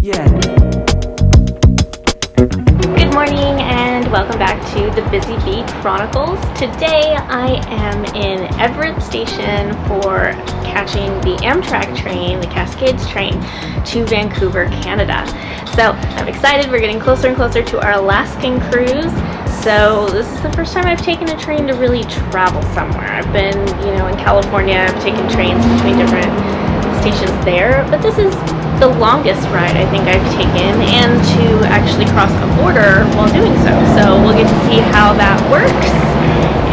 Yeah. Good morning and welcome back to the Busy Bee Chronicles. Today I am in Everett Station for catching the Amtrak train, the Cascades train, to Vancouver, Canada. So I'm excited. We're getting closer and closer to our Alaskan Cruise. So this is the first time I've taken a train to really travel somewhere. I've been, in California. I've taken trains between different stations there, but this is the longest ride I think I've taken, and to actually cross a border while doing so. So we'll get to see how that works,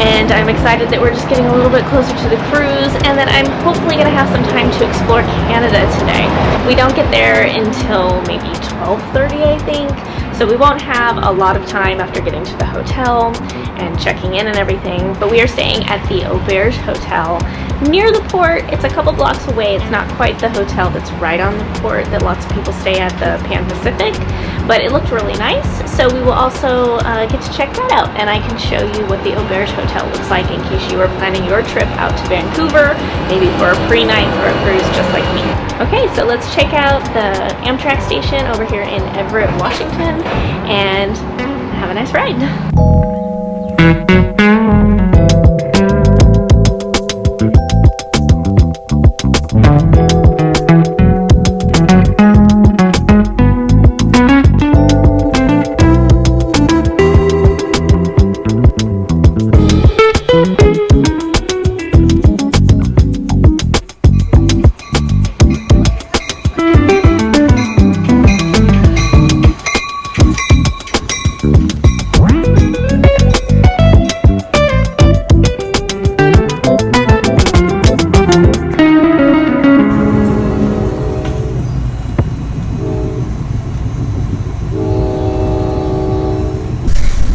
and I'm excited that we're just getting a little bit closer to the cruise, and that I'm hopefully going to have some time to explore Canada today. We don't get there until maybe 12:30, I think, so we won't have a lot of time after getting to the hotel and checking in and everything, but we are staying at the Auberge Hotel near the port. It's a couple blocks away. It's not quite the hotel that's right on the port that lots of people stay at, the Pan Pacific, but it looked really nice, so we will also get to check that out, and I can show you what the Auberge Hotel looks like in case you are planning your trip out to Vancouver, maybe for a pre-night for a cruise just like me. Okay, so let's check out the Amtrak station over here in Everett, Washington, and have a nice ride.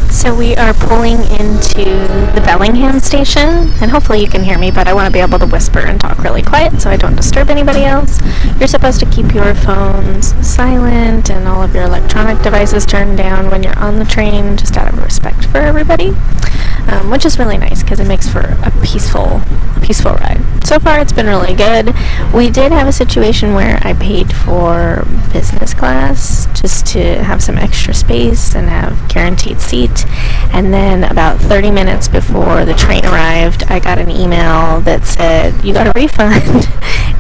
So we are pulling into the Bellingham station, and hopefully you can hear me, but I want to be able to whisper and talk really quiet so I don't disturb anybody else. You're supposed to keep your phones silent and all of your electronic devices turned down when you're on the train, just out of respect for everybody, which is really nice because it makes for a peaceful ride. So far it's been really good. We did have a situation where I paid for business class just to have some extra space and have guaranteed seat, and then about 30 minutes before the train arrived I got an email that said you got a refund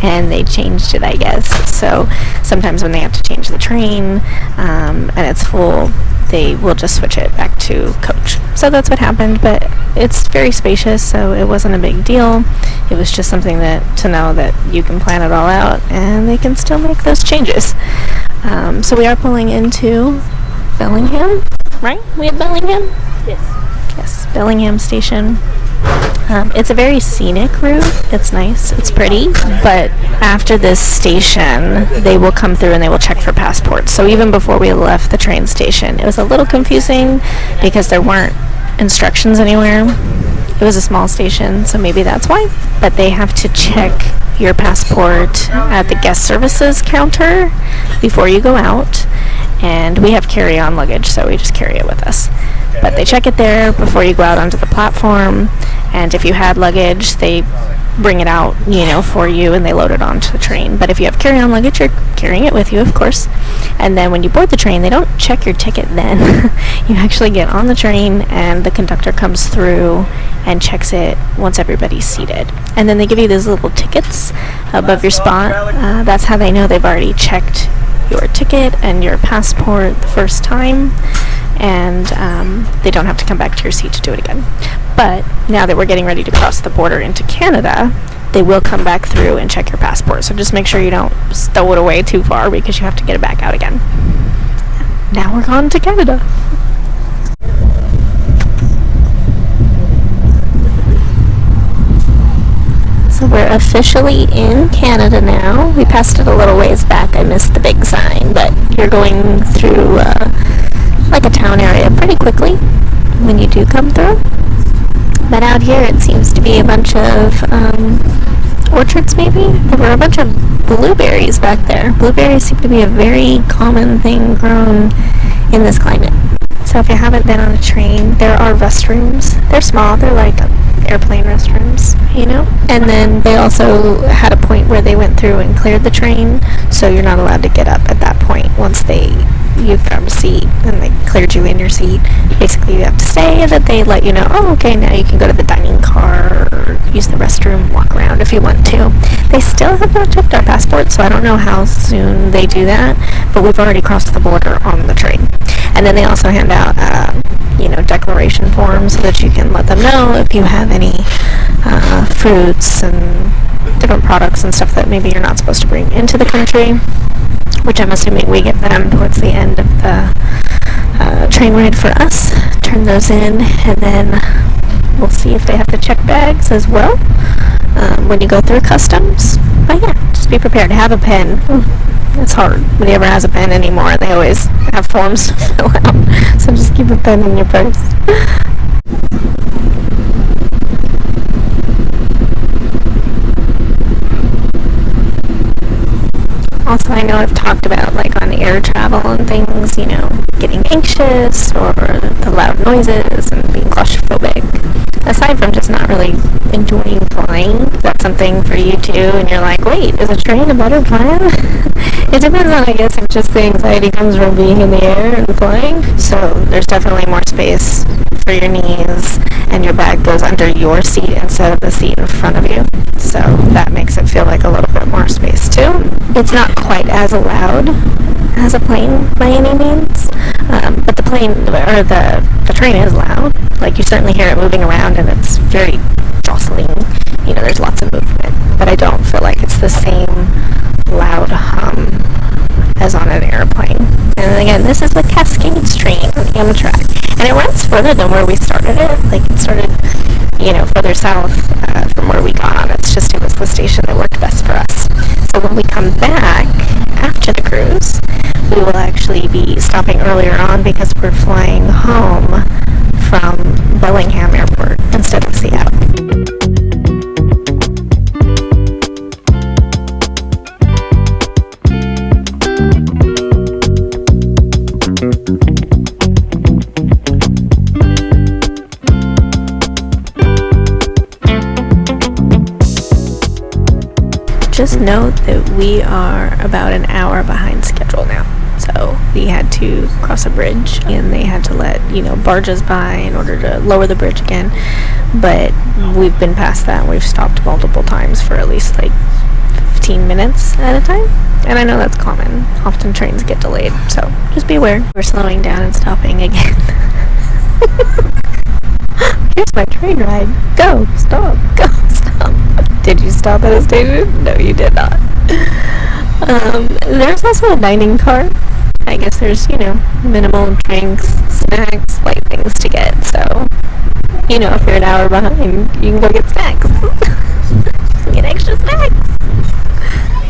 and they changed it, I guess. So sometimes when they have to change the train and it's full, they will just switch it back to coach. So that's what happened, but it's very spacious, so it wasn't a big deal. It was just something to know that you can plan it all out and they can still make those changes. So we are pulling into Bellingham, right? We have Bellingham? Yes, Bellingham Station. It's a very scenic route. It's nice, it's pretty, but after this station they will come through and they will check for passports. So even before we left the train station it was a little confusing because there weren't instructions anywhere. It was a small station, so maybe that's why, but they have to check your passport at the guest services counter before you go out, and we have carry-on luggage, so we just carry it with us. But they check it there before you go out onto the platform, and if you had luggage, they bring it out, for you, and they load it onto the train. But if you have carry-on luggage, you're carrying it with you, of course. And then when you board the train, they don't check your ticket then. You actually get on the train, and the conductor comes through and checks it once everybody's seated. And then they give you these little tickets above your spot. That's how they know they've already checked your ticket and your passport the first time, and they don't have to come back to your seat to do it again. But now that we're getting ready to cross the border into Canada, they will come back through and check your passport. So just make sure you don't stow it away too far because you have to get it back out again. Now we're on to Canada. So we're officially in Canada now. We passed it a little ways back. I missed the big sign, but you're going through like a town area pretty quickly when you do come through. But out here it seems to be a bunch of orchards maybe. There were a bunch of blueberries back there. Blueberries seem to be a very common thing grown in this climate. So if you haven't been on a train, there are restrooms. They're small, they're like airplane restrooms, And then they also had a point where they went through and cleared the train, so you're not allowed to get up at that point once seat, and they cleared you in your seat. Basically, you have to stay, and then they let you know, oh, okay, now you can go to the dining car, or use the restroom, walk around if you want to. They still have not checked our passports, so I don't know how soon they do that, but we've already crossed the border on the train. And then they also hand out, declaration forms so that you can let them know if you have any fruits and different products and stuff that maybe you're not supposed to bring into the country, which I'm assuming we get them towards the end of the train ride for us. Turn those in, and then we'll see if they have to check bags as well when you go through customs. But yeah, just be prepared to have a pen. It's hard. Nobody ever has a pen anymore. They always have forms to fill out. So just keep a pen in your purse. Also, I know I've talked about, like, on air travel and things, getting anxious or the loud noises and being claustrophobic. Aside from just not really enjoying flying, that's something for you too, and you're like, wait, is a train a better plan? It depends on, I guess, if just the anxiety comes from being in the air and flying. So there's definitely more space for your knees, and your bag goes under your seat instead of the seat in front of you. So that makes it feel like a little bit more space too. It's not quite as loud as a plane by any means, but the plane or the train is loud. Like, you certainly hear it moving around, and it's very jostling. There's lots of movement, but I don't feel like it's the same loud hum as on an airplane. And again, this is the Cascades train on Amtrak, and it runs further than where we started it. Like, it started, further south from where we got on. It was the station that worked best for us. So when we come back after the cruise, we will actually be stopping earlier on because we're flying home from Bellingham Airport instead of Seattle. Just note that we are about an hour behind schedule now. So we had to cross a bridge, and they had to let, barges by in order to lower the bridge again. But we've been past that, and we've stopped multiple times for at least 15 minutes at a time. And I know that's common. Often trains get delayed, so just be aware. We're slowing down and stopping again. Here's my train ride. Go, stop, go, stop. Did you stop at a station? No, you did not. There's also a dining car. I guess there's, minimal drinks, snacks, light things to get. So, if you're an hour behind, you can go get snacks. Get extra snacks.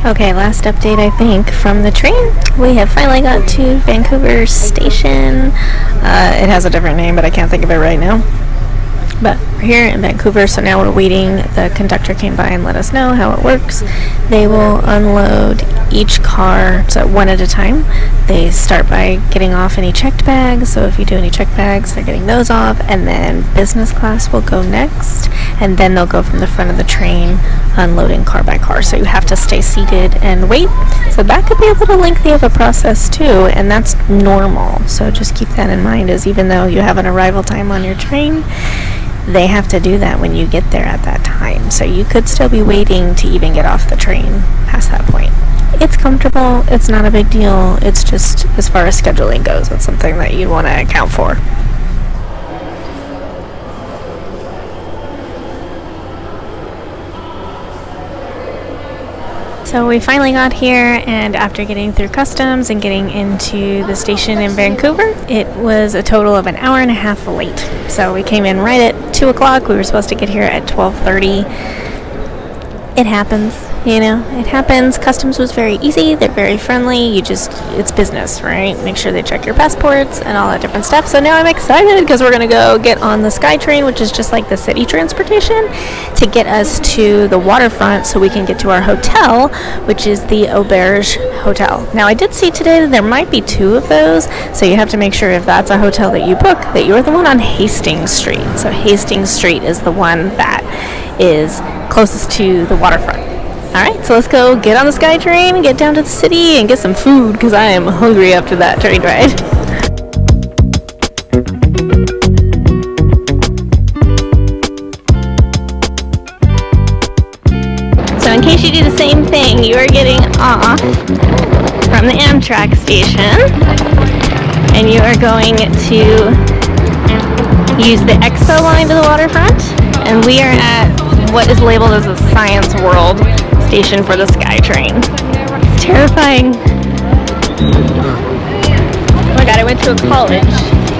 Okay, last update, I think, from the train. We have finally got to Vancouver Station. It has a different name, but I can't think of it right now. But we're here in Vancouver, so now we're waiting. The conductor came by and let us know how it works. They will unload each car, so one at a time. They start by getting off any checked bags, so if you do any checked bags, they're getting those off, and then business class will go next, and then they'll go from the front of the train, unloading car by car. So you have to stay seated and wait. So that could be a little lengthy of a process too, and that's normal. So just keep that in mind, as even though you have an arrival time on your train, they have to do that when you get there at that time. So you could still be waiting to even get off the train past that point. It's comfortable. It's not a big deal. It's just, as far as scheduling goes, it's something that you want to account for. So we finally got here, and after getting through customs and getting into the station in Vancouver, it was a total of an hour and a half late. So we came in right at 2 o'clock. We were supposed to get here at 12:30. It happens, it happens. Customs was very easy. They're very friendly. It's business, right? Make sure they check your passports and all that different stuff. So now I'm excited because we're going to go get on the SkyTrain, which is just like the city transportation, to get us to the Waterfront so we can get to our hotel, which is the Auberge Hotel. Now, I did see today that there might be 2 of those, so you have to make sure if that's a hotel that you book, that you're the one on Hastings Street. So Hastings Street is the one that is closest to the Waterfront. Alright, so let's go get on the SkyTrain, get down to the city, and get some food, because I am hungry after that train ride. you do the same thing. You are getting off from the Amtrak station, and you are going to use the Expo line to the waterfront, and we are at what is labeled as a Science World station for the SkyTrain. It's terrifying. Oh my god, I went to a college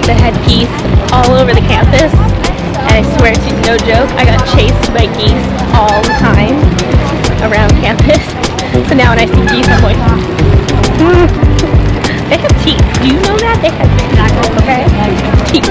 that had geese all over the campus, and I swear to you, no joke, I got chased by geese all the time around campus. So now when I see geese, I'm like, they have teeth. Do you know that? They have teeth, okay? Teeth.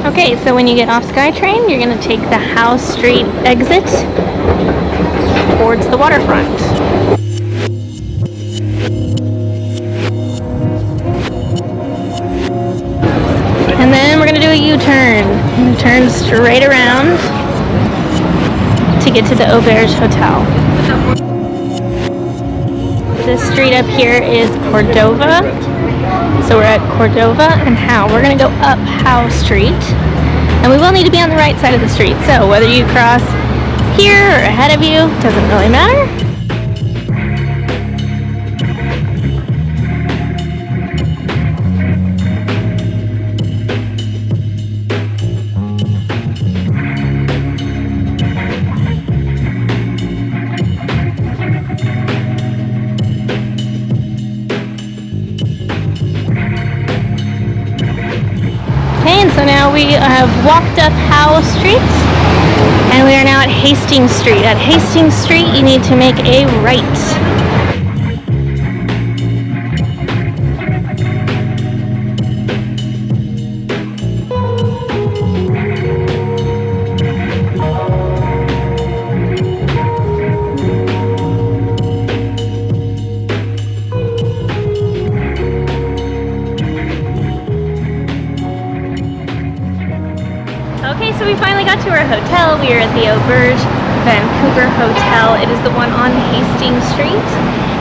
Okay, so when you get off SkyTrain, you're going to take the Howe Street exit towards the waterfront. And then we're going to do a U-turn. Turn straight around to get to the Auberge Hotel. This street up here is Cordova. So we're at Cordova and Howe. We're going to go up Howe Street. And we will need to be on the right side of the street. So whether you cross here or ahead of you, doesn't really matter. So now we have walked up Howe Street, and we are now at Hastings Street. At Hastings Street, you need to make a right. Okay, so we finally got to our hotel. We are at the Auberge Vancouver Hotel. It is the one on Hastings Street,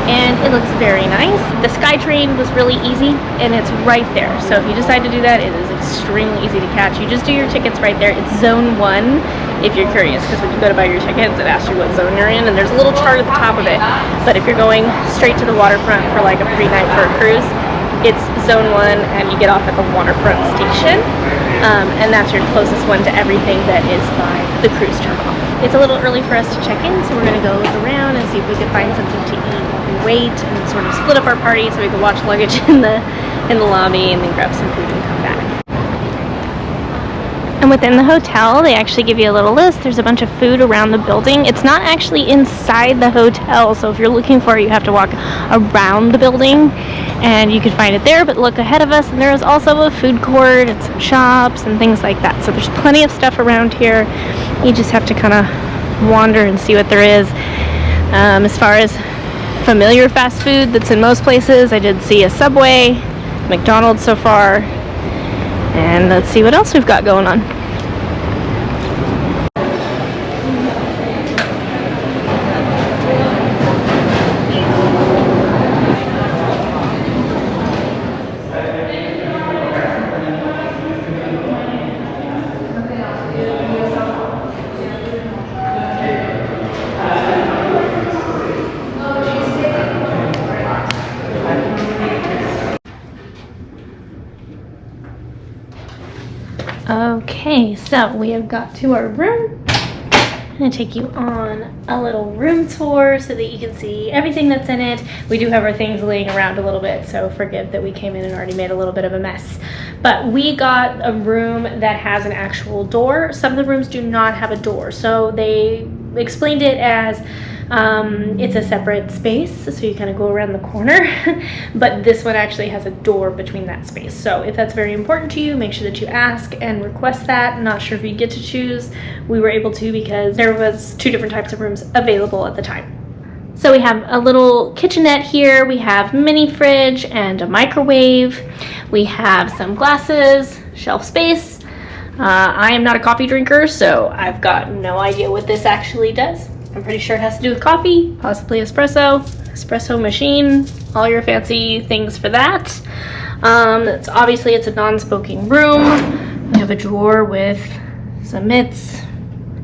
and it looks very nice. The SkyTrain was really easy, and it's right there. So if you decide to do that, it is extremely easy to catch. You just do your tickets right there. It's Zone 1 if you're curious, because when you go to buy your tickets, it asks you what zone you're in, and there's a little chart at the top of it. But if you're going straight to the waterfront for like a pre-night for a cruise, it's Zone 1, and you get off at the Waterfront station. And that's your closest one to everything that is by the cruise terminal. It's a little early for us to check in, so we're going to go look around and see if we can find something to eat while we wait, and sort of split up our party so we can watch luggage in the lobby and then grab some food and come back. And within the hotel, they actually give you a little list. There's a bunch of food around the building. It's not actually inside the hotel, so if you're looking for it, you have to walk around the building, and you can find it there. But look ahead of us, and there is also a food court and some shops and things like that. So there's plenty of stuff around here. You just have to kind of wander and see what there is. As far as familiar fast food that's in most places, I did see a Subway, McDonald's so far. And let's see what else we've got going on. Okay, so we have got to our room, I'm going to take you on a little room tour so that you can see everything that's in it. We do have our things laying around a little bit, so forgive that we came in and already made a little bit of a mess. But we got a room that has an actual door. Some of the rooms do not have a door, so they explained it as it's a separate space, so you kind of go around the corner, but this one actually has a door between that space. So if that's very important to you, make sure that you ask and request that. I'm not sure if you get to choose. We were able to because there was 2 different types of rooms available at the time. So we have a little kitchenette here. We have mini fridge and a microwave. We have some glasses, shelf space. I am not a coffee drinker, so I've got no idea what this actually does. I'm pretty sure it has to do with coffee, possibly espresso machine, all your fancy things for that. Obviously it's a non-smoking room. We have a drawer with some mitts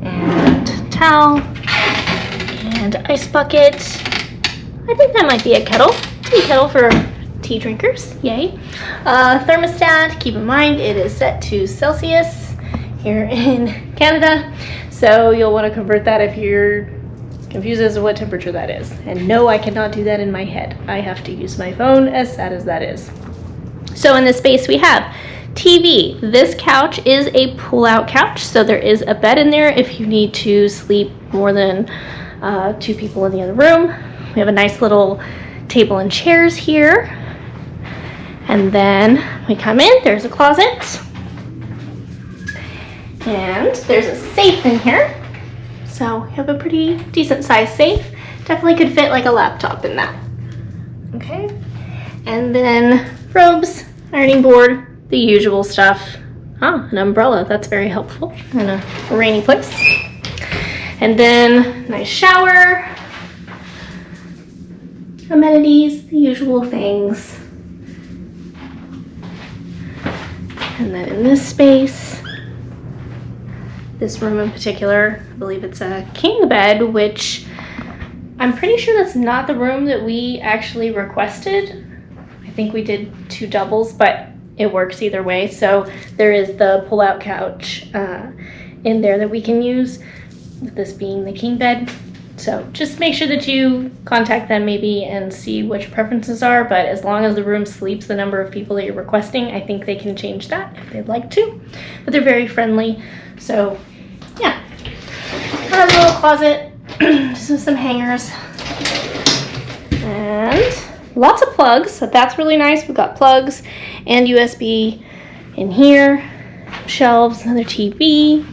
and towel and ice bucket. I think that might be a kettle. Tea kettle for tea drinkers, yay. Thermostat, keep in mind it is set to Celsius here in Canada. So you'll want to convert that if you're confused as to what temperature that is. And no, I cannot do that in my head. I have to use my phone, as sad as that is. So in this space we have TV. This couch is a pull-out couch, so there is a bed in there if you need to sleep more than 2 people in the other room. We have a nice little table and chairs here. And then we come in, there's a closet. And there's a safe in here. So we have a pretty decent sized safe. Definitely could fit like a laptop in that. Okay. And then robes, ironing board, the usual stuff. Ah, an umbrella, that's very helpful in a rainy place. And then nice shower, amenities, the usual things. And then in this space, this room in particular, I believe it's a king bed, which I'm pretty sure that's not the room that we actually requested. I think we did 2 doubles, but it works either way. So there is the pull-out couch in there that we can use, with this being the king bed. So just make sure that you contact them maybe and see which preferences are, but as long as the room sleeps the number of people that you're requesting, I think they can change that if they'd like to. But they're very friendly, so yeah. Got a little closet, just with some hangers. And lots of plugs, so that's really nice. We've got plugs and USB in here, shelves, another TV.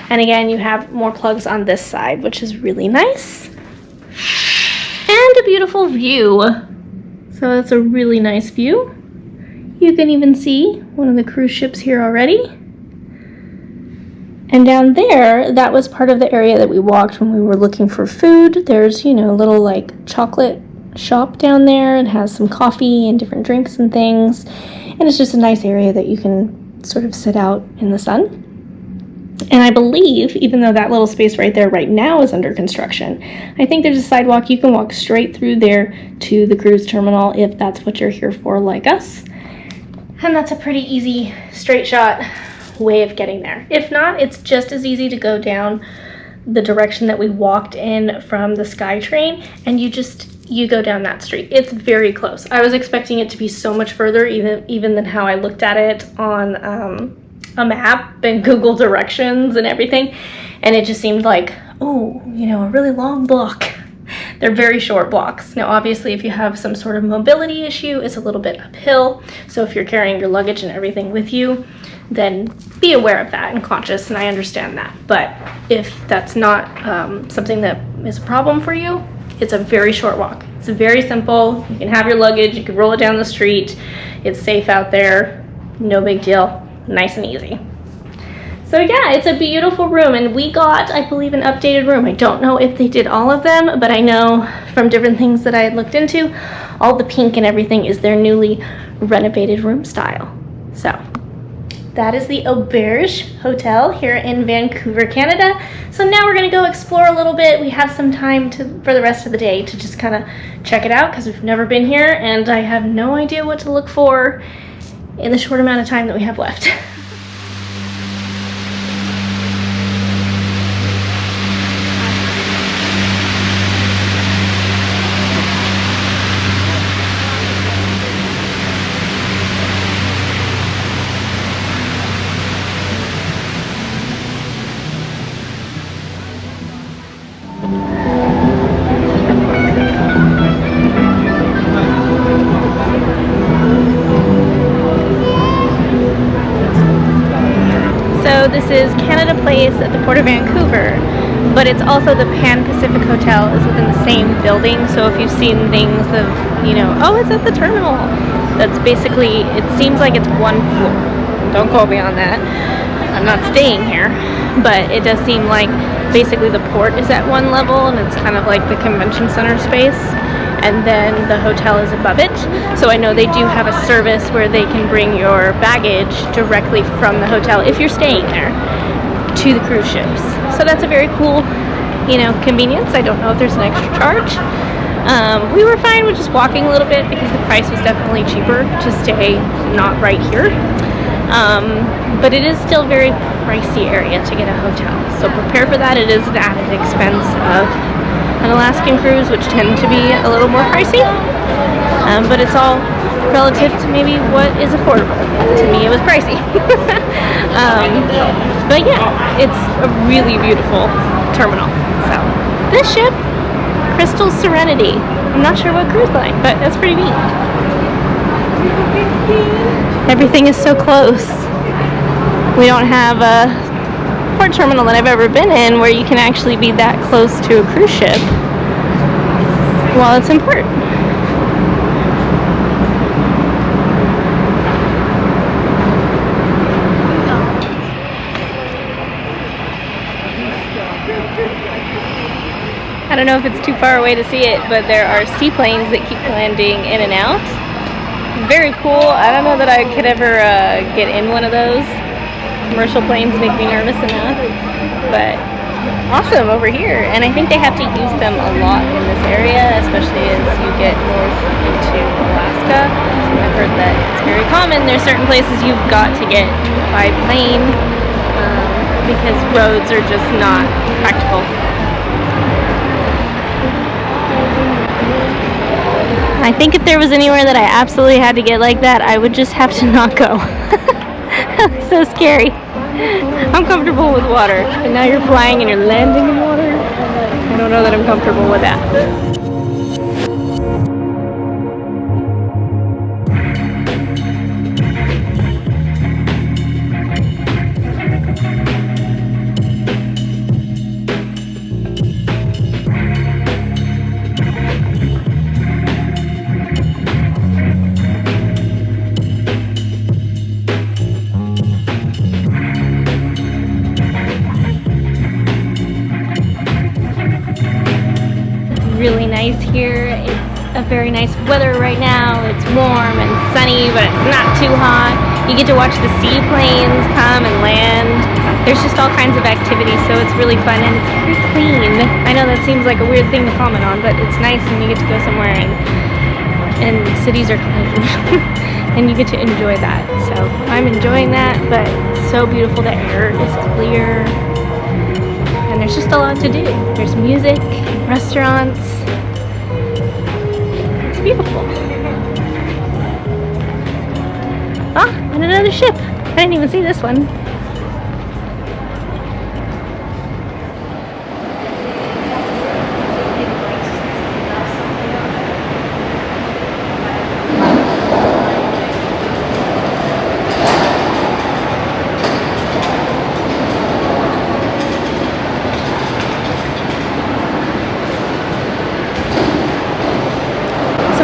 And again, you have more plugs on this side, which is really nice. And a beautiful view. So it's a really nice view. You can even see one of the cruise ships here already. And down there, that was part of the area that we walked when we were looking for food. There's, you know, a little like chocolate shop down there. It has some coffee and different drinks and things. And it's just a nice area that you can sort of sit out in the sun. And I believe, even though that little space right there right now is under construction, I think there's a sidewalk. You can walk straight through there to the cruise terminal if that's what you're here for, like us. And that's a pretty easy straight shot way of getting there. If not, it's just as easy to go down the direction that we walked in from the SkyTrain, and you go down that street. It's very close. I was expecting it to be so much further even than how I looked at it on a map and Google directions and everything, and it just seemed like, oh, you know, a really long block. They're very short blocks. Now obviously if you have some sort of mobility issue, it's a little bit uphill, so if you're carrying your luggage and everything with you, then be aware of that and conscious, and I understand that. But if that's not something that is a problem for you, it's a very short walk. It's very simple. You can have your luggage, you can roll it down the street, it's safe out there, no big deal. Nice and easy. So yeah, it's a beautiful room, and we got, I believe, an updated room. I don't know if they did all of them, but I know from different things that I had looked into, all the pink and everything is their newly renovated room style. So that is the Auberge Hotel here in Vancouver, Canada. So now we're gonna go explore a little bit. We have some time for the rest of the day to just kind of check it out, because we've never been here and I have no idea what to look for in the short amount of time that we have left. is Canada Place at the Port of Vancouver, but it's also the Pan Pacific Hotel is within the same building. So if you've seen things of, you know, oh, it's at the terminal, that's basically, it seems like it's one floor. Don't quote me on that. I'm not staying here, but it does seem like basically the port is at one level and it's kind of like the convention center space, and then the hotel is above it. So I know they do have a service where they can bring your baggage directly from the hotel if you're staying there to the cruise ships. So that's a very cool, you know, convenience. I don't know if there's an extra charge. We were fine with just walking a little bit because the price was definitely cheaper to stay not right here. But it is still a very pricey area to get a hotel. So prepare for that. It is an added expense of an Alaskan cruise, which tend to be a little more pricey. But it's all relative to maybe what is affordable. To me, it was pricey. But yeah, it's a really beautiful terminal. So this ship, Crystal Serenity. I'm not sure what cruise line, but that's pretty neat. Everything is so close. We don't have a port terminal that I've ever been in where you can actually be that close to a cruise ship while it's in port. I don't know if it's too far away to see it, but there are seaplanes that keep landing in and out. Very cool. I don't know that I could ever get in one of those. Commercial planes make me nervous enough, but awesome over here. And I think they have to use them a lot in this area, especially as you get north into Alaska. I've heard that it's very common. There's certain places you've got to get by plane because roads are just not practical. I think if there was anywhere that I absolutely had to get like that, I would just have to not go. So scary. I'm comfortable with water, and now you're flying and you're landing in water. I don't know that I'm comfortable with that. Really nice here. It's a very nice weather right now. It's warm and sunny, but it's not too hot. You get to watch the seaplanes come and land. There's just all kinds of activities, so it's really fun, and it's very clean. I know that seems like a weird thing to comment on, but it's nice when you get to go somewhere and cities are clean. And you get to enjoy that. So I'm enjoying that, but it's so beautiful. The air is clear. And there's just a lot to do. There's music, restaurants. It's beautiful. Ah, and another ship. I didn't even see this one.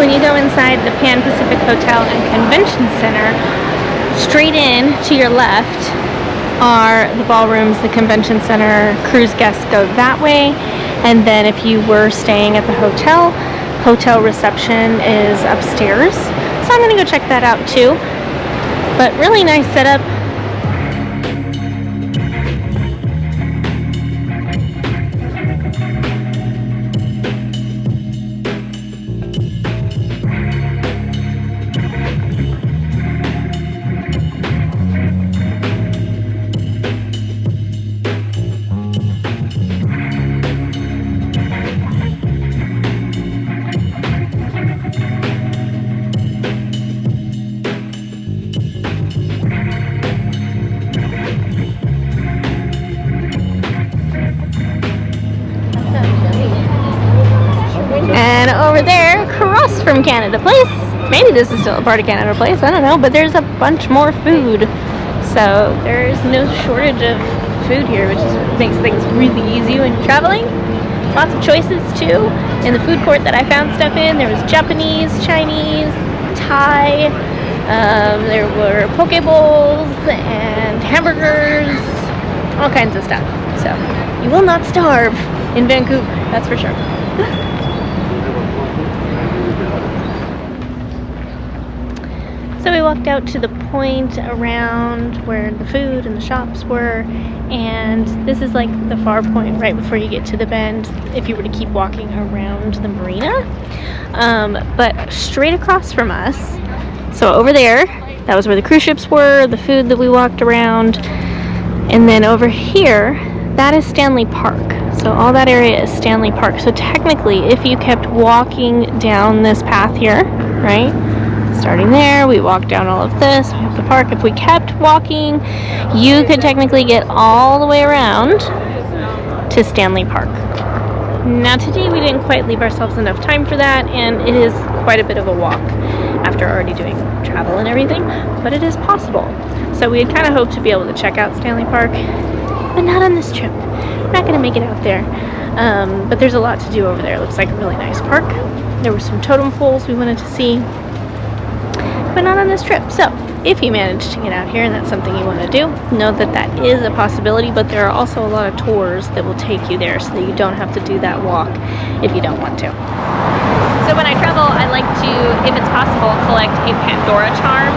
When you go inside the Pan Pacific Hotel and Convention Center, straight in to your left are the ballrooms, the convention center. Cruise guests go that way, and then if you were staying at the hotel reception is upstairs. So I'm gonna go check that out too. But really nice setup. And over there, across from Canada Place, maybe this is still a part of Canada Place, I don't know, but there's a bunch more food So there's no shortage of food here, which makes things really easy when you're traveling. Lots of choices too. In the food court that I found stuff in, there was Japanese, Chinese, Thai, there were poke bowls and hamburgers, all kinds of stuff. So you will not starve in Vancouver, that's for sure. So we walked out to the point around where the food and the shops were, and this is like the far point right before you get to the bend if you were to keep walking around the marina. But straight across from us, so over there, that was where the cruise ships were, the food that we walked around, and then over here, that is Stanley Park. So all that area is Stanley Park. So technically, if you kept walking down this path here, right? Starting there, we walked down all of this, we have the park. If we kept walking, you could technically get all the way around to Stanley Park. Now today we didn't quite leave ourselves enough time for that, and it is quite a bit of a walk after already doing travel and everything, but it is possible. So we had kind of hoped to be able to check out Stanley Park, but not on this trip. We're not going to make it out there, but there's a lot to do over there. It looks like a really nice park. There were some totem poles we wanted to see, but not on this trip. So if you manage to get out here and that's something you want to do, know that that is a possibility, but there are also a lot of tours that will take you there so that you don't have to do that walk if you don't want to. So when I travel, I like to, if it's possible, collect a Pandora charm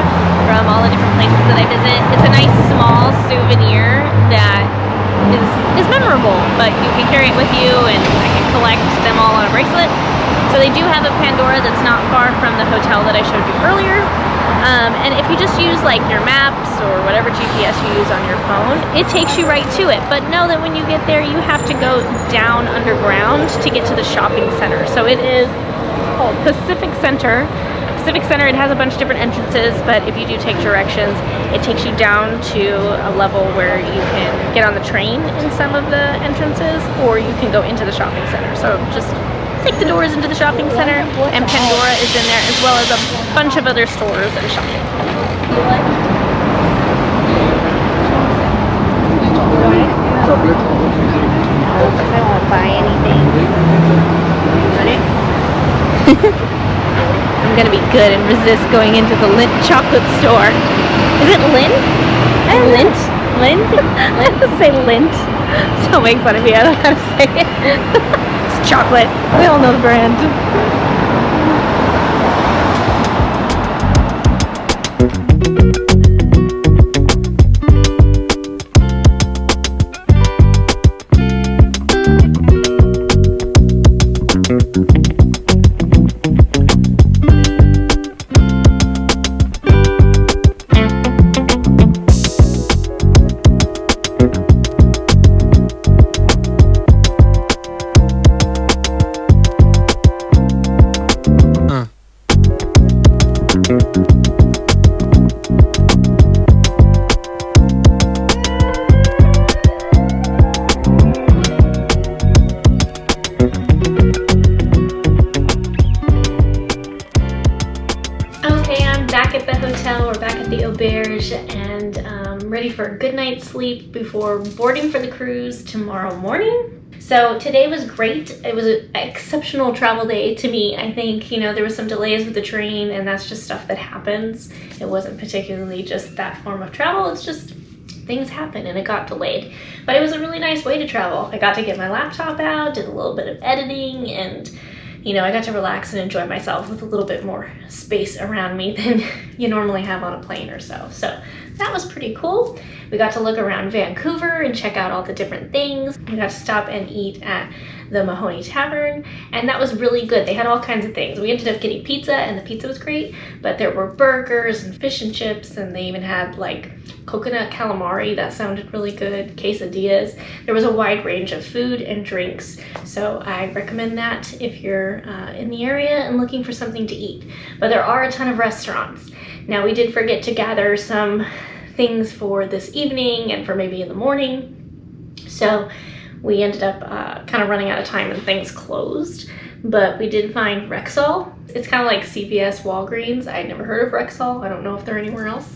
from all the different places that I visit. It's a nice small souvenir that is memorable, but you can carry it with you, and I can collect them all on a bracelet. So they do have a Pandora that's not far from the hotel that I showed you earlier. And if you just use like your maps or whatever GPS you use on your phone, it takes you right to it. But know that when you get there, you have to go down underground to get to the shopping center. So it is called Pacific Center. Pacific Center, it has a bunch of different entrances, but if you do take directions, it takes you down to a level where you can get on the train in some of the entrances, or you can go into the shopping center. So just take the doors into the shopping center, and Pandora is in there, as well as a bunch of other stores and shopping. I won't buy anything. I'm gonna be good and resist going into the Lindt chocolate store. Is it Lindt? Lindt? Lindt? Let's say Lindt. Don't make fun of me, I don't know how to say it. It's chocolate. We all know the brand. We're back at the Auberge and ready for a good night's sleep before boarding for the cruise tomorrow morning. So today was great. It was an exceptional travel day to me. I think, you know, there was some delays with the train, and that's just stuff that happens. It wasn't particularly just that form of travel. It's just things happen and it got delayed. But it was a really nice way to travel. I got to get my laptop out, did a little bit of editing, and you know, I got to relax and enjoy myself with a little bit more space around me than you normally have on a plane or so. So that was pretty cool. We got to look around Vancouver and check out all the different things. We got to stop and eat at the Mahoney Tavern, and that was really good. They had all kinds of things. We ended up getting pizza, and the pizza was great, but there were burgers and fish and chips, and they even had like coconut calamari. That sounded really good. Quesadillas. There was a wide range of food and drinks, so I recommend that if you're in the area and looking for something to eat. But there are a ton of restaurants. Now, we did forget to gather some things for this evening and for maybe in the morning, so we ended up kind of running out of time and things closed. But we did find Rexall. It's kind of like CVS Walgreens. I'd never heard of Rexall. I don't know if they're anywhere else.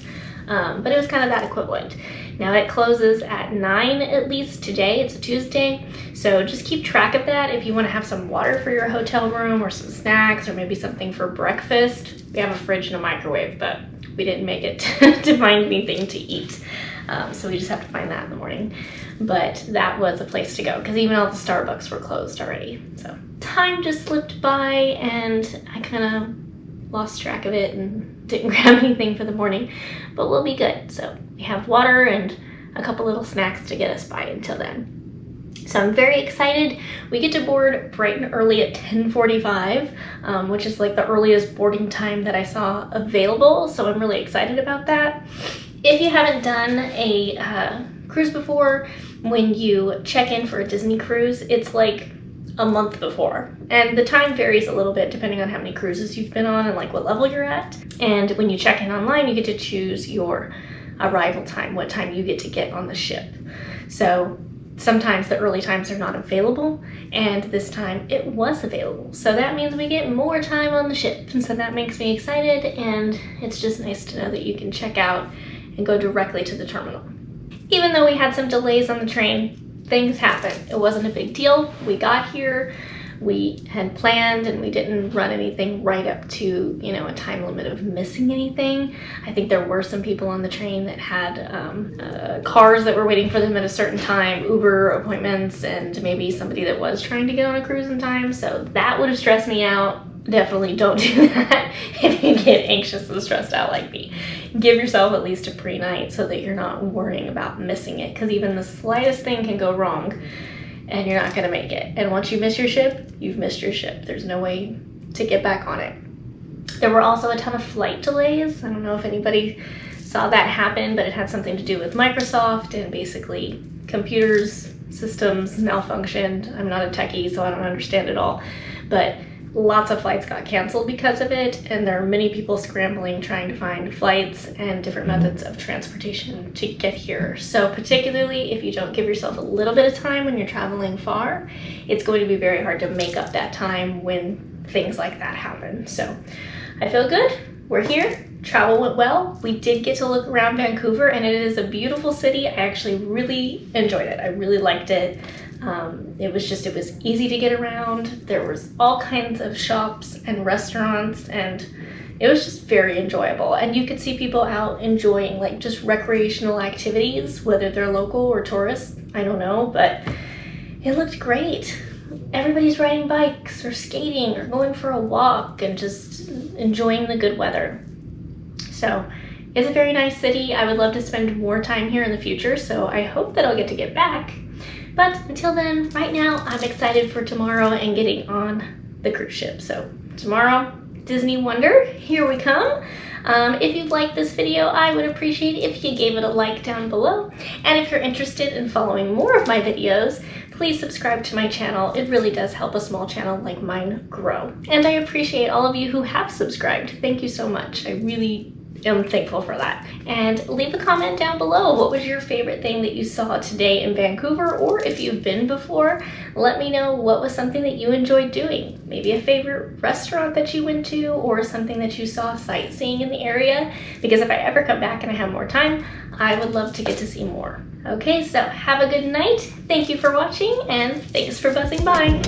but it was kind of that equivalent. Now it closes at 9 at least today. It's a Tuesday, so just keep track of that. If you want to have some water for your hotel room or some snacks or maybe something for breakfast. We have a fridge and a microwave, but we didn't make it to find anything to eat. So we just have to find that in the morning. But that was a place to go because even all the Starbucks were closed already. So time just slipped by and I kind of lost track of it and didn't grab anything for the morning, but we'll be good. So we have water and a couple little snacks to get us by until then. So I'm very excited. We get to board bright and early at 10:45, which is like the earliest boarding time that I saw available. So I'm really excited about that. If you haven't done a cruise before, when you check in for a Disney cruise, it's like a month before. And the time varies a little bit depending on how many cruises you've been on and like what level you're at. And when you check in online, you get to choose your arrival time, what time you get to get on the ship. So sometimes the early times are not available, and this time it was available. So that means we get more time on the ship. And so that makes me excited, and it's just nice to know that you can check out and go directly to the terminal. Even though we had some delays on the train, things happen. It wasn't a big deal. We got here, we had planned, and we didn't run anything right up to, you know, a time limit of missing anything. I think there were some people on the train that had cars that were waiting for them at a certain time, Uber appointments, and maybe somebody that was trying to get on a cruise in time. So that would have stressed me out. Definitely don't do that if you get anxious and stressed out like me. Give yourself at least a pre-night so that you're not worrying about missing it, because even the slightest thing can go wrong and you're not going to make it. And once you miss your ship, you've missed your ship. There's no way to get back on it. There were also a ton of flight delays. I don't know if anybody saw that happen, but it had something to do with Microsoft, and basically computers, systems malfunctioned. I'm not a techie, so I don't understand it all, but lots of flights got canceled because of it, and there are many people scrambling trying to find flights and different methods of transportation to get here. So particularly if you don't give yourself a little bit of time when you're traveling far, it's going to be very hard to make up that time when things like that happen. So I feel good. We're here. Travel went well. We did get to look around Vancouver, and it is a beautiful city. I actually really enjoyed it. I really liked it. It was easy to get around. There was all kinds of shops and restaurants, and it was just very enjoyable. And you could see people out enjoying like just recreational activities, whether they're local or tourists, I don't know, but it looked great. Everybody's riding bikes or skating or going for a walk and just enjoying the good weather. So it's a very nice city. I would love to spend more time here in the future, so I hope that I'll get to get back. But until then, right now, I'm excited for tomorrow and getting on the cruise ship. So tomorrow, Disney Wonder, here we come. If you've liked this video, I would appreciate it if you gave it a like down below. And if you're interested in following more of my videos, please subscribe to my channel. It really does help a small channel like mine grow. And I appreciate all of you who have subscribed. Thank you so much. I really am thankful for that. And leave a comment down below. What was your favorite thing that you saw today in Vancouver? Or if you've been before, let me know what was something that you enjoyed doing. Maybe a favorite restaurant that you went to, or something that you saw sightseeing in the area. Because if I ever come back and I have more time, I would love to get to see more. Okay, so have a good night. Thank you for watching, and thanks for buzzing by.